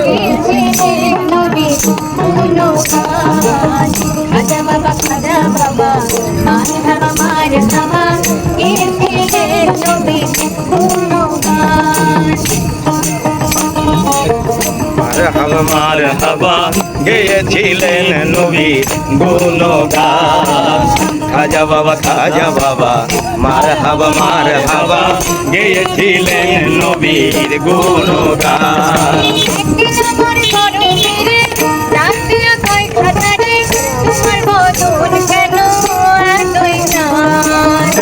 গেয়েছিলেন নবী গুণগান। খাজা বাবা মারহাবা মারহাবা গেয়েছিলেন নবী গুণগান। মারহাবা মারহাবা গেয়েছিলেন নবী গুণগান। খাজা বাবা মারহাবা মারহাবা গেয়েছিলেন নবীর গুণগান।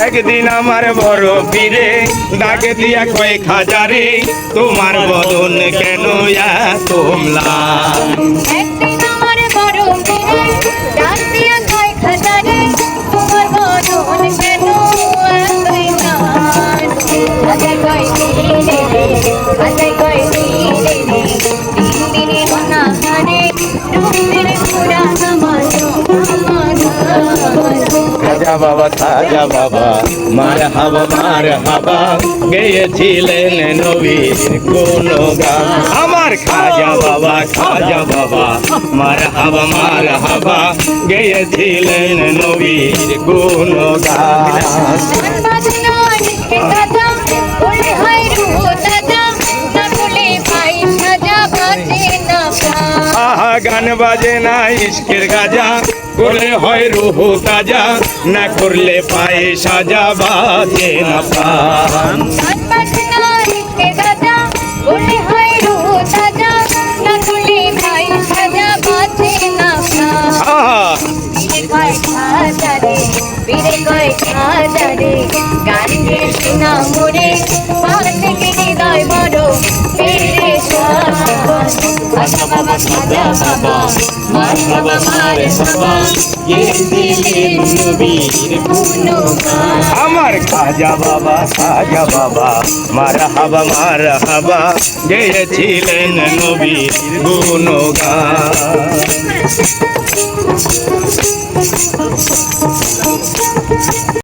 একদিন আমার বড় পীরে ডাকে দিয়া কয় খাজারে তোমার বদন কেন এত ম্লান। একদিন আমার বড় পীরে ডাক দিয়া কয় খাজারে তোমার বদন কেন এতই ম্লান। আজাই কয় দিনে আজাই কয় দিনে দিনে অনাহারে রূপের পুরা আমার খাজা বাবা মারহাবা গেয়েছিলেন নবীর গুণগান। আমার খাজা বাবা মারহাবা গেয়েছিলেন নবীর গুণগান। গান বাজে না ইশকের গাজা করলে হয় রুহ তাজা, না করলে পায়ে সাজা বাজে না প্রাণ। আমার খাজা বাবা মারহাবা গেয়েছিলেন নবীর গুণগান।